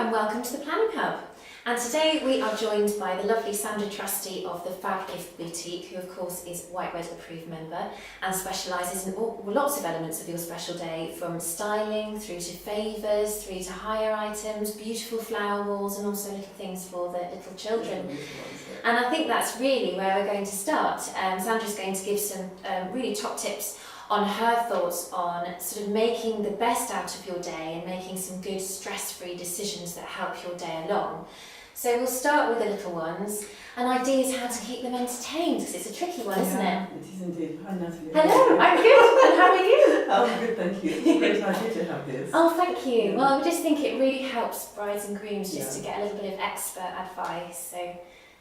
and welcome to the Planning Hub. And today we are joined by the lovely Sandra Trusty of the Fab Gift Boutique, who of course is Whitewed approved member and specialises in lots of elements of your special day, from styling through to favours, through to hire items, beautiful flower walls, and also little things for the little children. And I think that's really where we're going to start. Sandra's going to give some really top tips on her thoughts on sort of making the best out of your day and making some good stress-free decisions that help your day along. So we'll start with the little ones, and ideas how to keep them entertained, because it's a tricky one, isn't it? It is indeed. Hi Natalie. Hello, I'm good, and how are you? I'm good, thank you. It's a great idea to have this. Oh, thank you. Yeah. Well, I just think it really helps brides and grooms just Yeah. to get a little bit of expert advice, so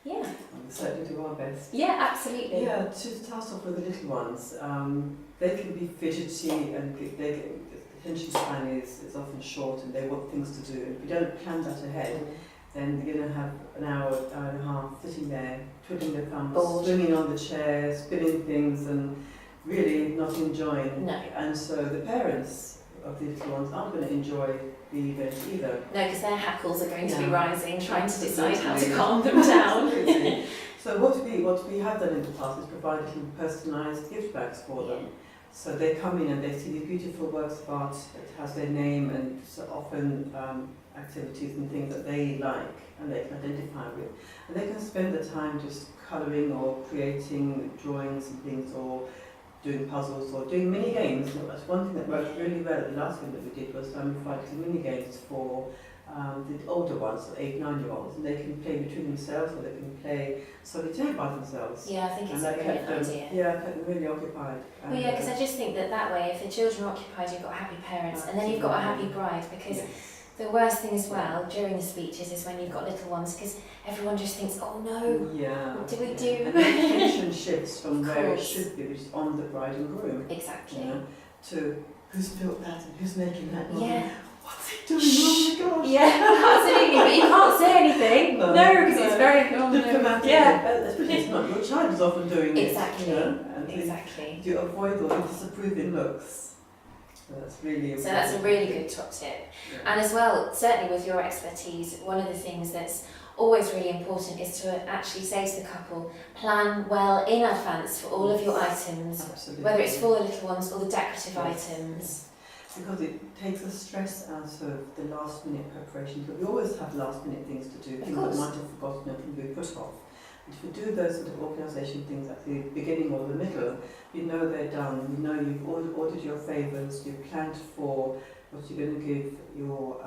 yeah. We'll certainly do our best. Yeah, absolutely. Yeah, to start off with the little ones, they can be fidgety and the attention span is often short and they want things to do. If you don't plan that ahead, then you're going to have an hour, hour and a half sitting there, twiddling their thumbs, Bored. swinging on the chair, spinning things and really not enjoying. No. And so the parents of the little ones aren't going to enjoy the event either. No, because their hackles are going to be Yeah. rising, trying to decide how to Absolutely. calm them down. Absolutely. So what we have done in the past is provide little personalised gift bags for them. So they come in and they see these beautiful works of art that has their name and so often activities and things that they like and they can identify with. And they can spend the time just colouring or creating drawings and things, or doing puzzles or doing mini games. That's one thing that worked really well at the last one that we did, was provided mini games for the older ones, so 8, 9-year-olds, and they can play between themselves or they can play solitaire by themselves. Yeah, I think it's And a that brilliant kept them, idea. yeah, kept them really occupied. Well, yeah, because I just think that way, if the children are occupied, you've got happy parents, and then you've got a happy bride, because the worst thing as well during the speeches is when you've got little ones, because everyone just thinks, oh no, yeah, what do we do? And the attention shifts from Of where it course. should be, which is on the bride and groom, Exactly. you know, to who's built that and who's making that. Yeah. What's he doing? Oh my gosh. Yeah, absolutely, but you can't say anything. No, because no. it's very Diplomatic. Yeah. Especially it's not your child is often doing Exactly. it. You know, and Exactly. you avoid all the disapproving looks. So that's really important. So that's a really good top tip. Yeah. And as well, certainly with your expertise, one of the things that's always really important is to actually say to the couple, plan well in advance for all of your items, Absolutely. whether it's for the little ones or the decorative items. Because it takes the stress out of the last minute preparation. But we always have last minute things to do, Of things course. that might have forgotten and can be put off. But if you do those sort of organisation things at the beginning or the middle, you know they're done, you know you've ordered your favours, you've planned for what you're going to give your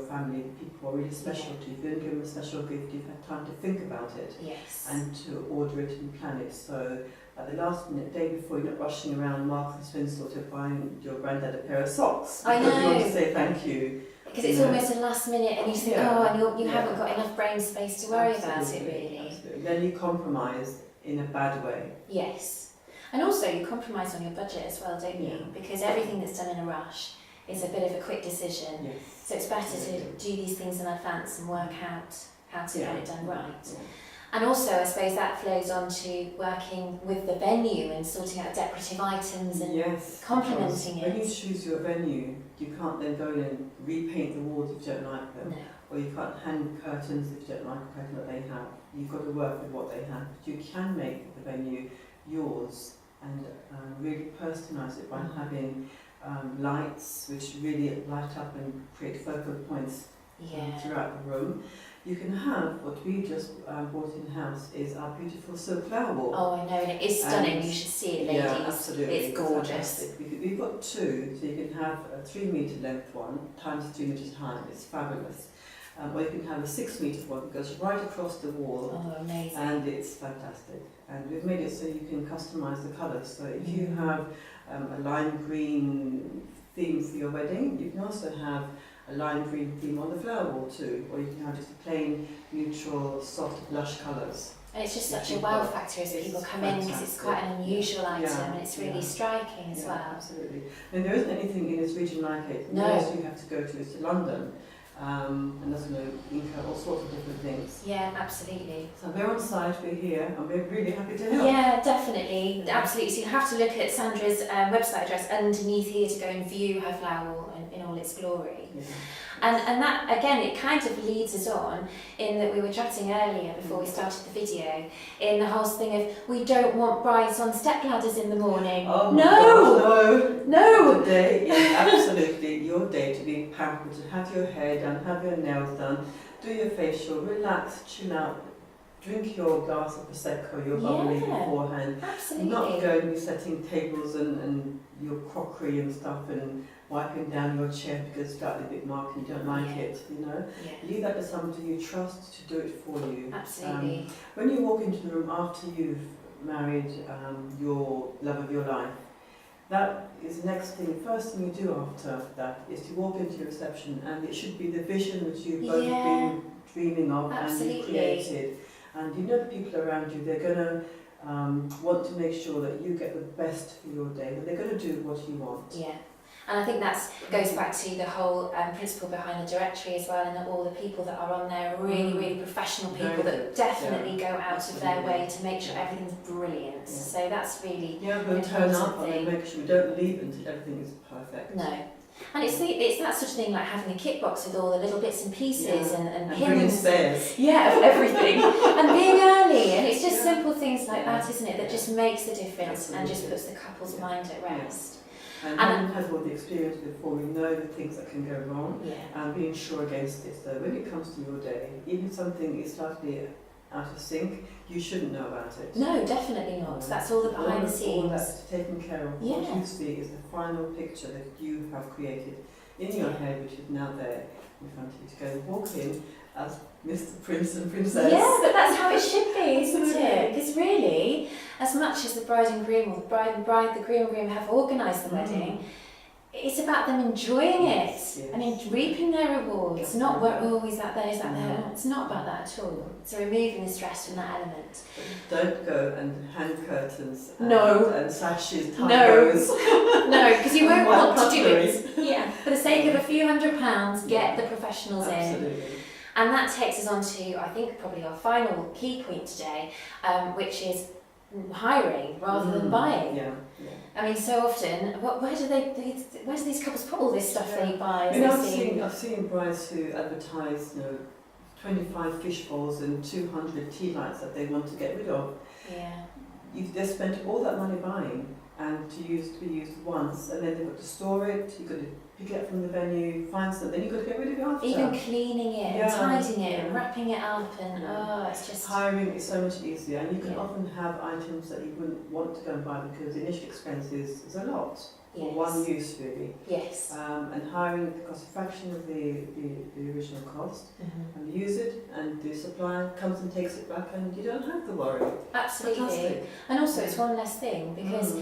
family, people who are really special to you. If you're going to give them a special gift, you've had time to think about it Yes. and to order it and plan it. So at the last minute, day before, you're not rushing around Marks and Spencer to buying your granddad a pair of socks. I Because you want know. to say thank you. Because it's Yeah. almost a last minute and you think, Yeah. oh, and you Yeah. haven't got enough brain space to worry about it Absolutely, really. absolutely. Then you compromise in a bad way. Yes. And also you compromise on your budget as well, don't you? Yeah. Because everything that's done in a rush is a bit of a quick decision. Yes. So it's better to do these things in advance and work out how to get it done right. Yeah. And also, I suppose that flows on to working with the venue and sorting out decorative items and Yes, complementing because when you it. choose your venue, you can't then go in and repaint the walls if you don't like them. No. Or you can't hang curtains if you don't like the curtain that they have. You've got to work with what they have. But you can make the venue yours and really personalise it by having lights which really light up and create focal points Yeah. throughout the room. You can have what we just bought in house is our beautiful silk flower wall. Oh, I know, and it is stunning. And- You should see it, ladies. Yeah, absolutely. It's gorgeous. Fantastic. We've got two, so you can have a 3-metre length one times 3 metres high. It's fabulous. Or you can have a 6-metre one that goes right across the wall, Oh, amazing. and it's fantastic. And we've made it so you can customise the colours. So if you have a lime green theme for your wedding, you can also have a lime green theme on the flower wall too, or you can have just plain, neutral, soft, lush colours. And it's just such a You've wow got- factor as it's people come in, because it's quite an unusual item Yeah, and it's really yeah. striking as Yeah, well. absolutely. And there isn't anything in this region like it. The No. nearest you have to go to is to London, and that's going to incur all sorts of different things. Yeah, absolutely. So we're on site, we're here, and we're really happy to help. Yeah, definitely, absolutely. So you have to look at Sandra's website address underneath here to go and view her flower wall in all its glory. Yeah. And that, again, it kind of leads us on in that we were chatting earlier before we started the video, in the whole thing of we don't want brides on step ladders in the morning. Oh No! No! Today is absolutely your day to be pampered, to have your hair done, have your nails done, do your facial, relax, chill out, drink your glass of Prosecco, your bubbly beforehand. Absolutely. Not going to be setting tables and your crockery and stuff and wiping down your chair because it's got a bit marked and you don't like it, you know. Yeah. Leave that to somebody you trust to do it for you. Absolutely. When you walk into the room after you've married your love of your life, that is the next thing. First thing you do after that is to walk into your reception, and it should be the vision which you've both been dreaming of and you created. And you know the people around you, they're going to want to make sure that you get the best for your day, that they're going to do what you want. Yeah. And I think that goes back to the whole principle behind the directory as well, and that all the people that are on there are really, really professional people that definitely go out of their way to make sure everything's brilliant. Yeah. So that's really we'll turn up and make sure we don't leave until everything is perfect. No. And it's that sort of thing, like having a kit box with all the little bits and pieces and pins. Spares. Yeah, of everything. And being early. And it's just simple things like that, isn't it, that just makes the difference and just puts the couple's mind at rest. And having had all the experience before, we know the things that can go wrong and being sure against it. So when it comes to your day, even if something is slightly out of sync, you shouldn't know about it. No, definitely not. That's all the behind the scenes. All that's taken care of. What you see is the final picture that you have created in your head, which is now there in front of you. To go and walk in as Mr. Prince and Princess. Yeah, but that's how it should be, isn't it? Because really, as much as the bride and groom, or the groom and groom have organised the wedding, it's about them enjoying it and reaping their rewards. Not where, is that there, is that there? It's not about that at all. So removing the stress from that element. Don't go and hang curtains and sashes, No, because you won't want to do it. Yeah, for the sake of a few £100, get the professionals in. And that takes us on to, I think, probably our final key point today, which is hiring rather than buying. I mean, so often, where do these couples put all this stuff they buy? I've seen brides who advertise, 25 fish bowls and 200 tea lights that they want to get rid of. Yeah. They've spent all that money buying and to be used once, and then they've got to store it, you've got to pick it up from the venue, find something, then you've got to get rid of it after. Even cleaning it and tidying it and wrapping it up and it's just... Hiring is so much easier, and you can often have items that you wouldn't want to go and buy because the initial expenses is a lot for one use really. Yes. And hiring costs a fraction of the original cost, and you use it, and the supplier comes and takes it back, and you don't have to worry. Absolutely. Fantastic. And also it's one less thing because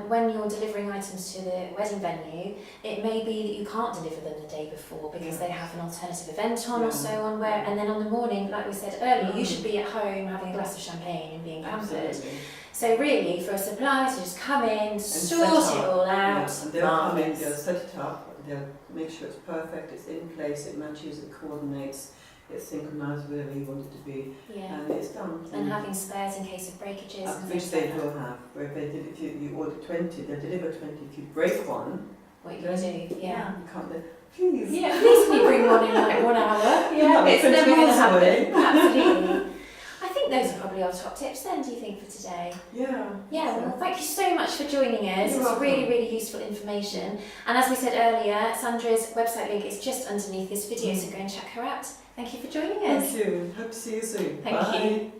when you're delivering items to the wedding venue, it may be that you can't deliver them the day before because they have an alternative event on or so on, and then on the morning, like we said earlier, you should be at home having a glass of champagne and being pampered. So really, for a supplier to just come in, sort it all out, and they'll come in, they'll set it up, they'll make sure it's perfect, it's in place, it matches, it coordinates, it's synchronised with whatever you want it to be, and it's done. And having spares in case of breakages and which things they like that. will have. Where if you order 20, they'll deliver 20. If you break one, what you do, you can't. Please. Yeah, please can you bring one in like 1 hour? Yeah, it's never going to happen. Absolutely. I think those are probably our top tips then, do you think, for today? Yeah. Yeah, well, thank you so much for joining us. You're it's welcome. Really, really useful information. And as we said earlier, Sandra's website link is just underneath this video, so go and check her out. Thank you for joining us. Thank you. Hope to see you soon. Thank you.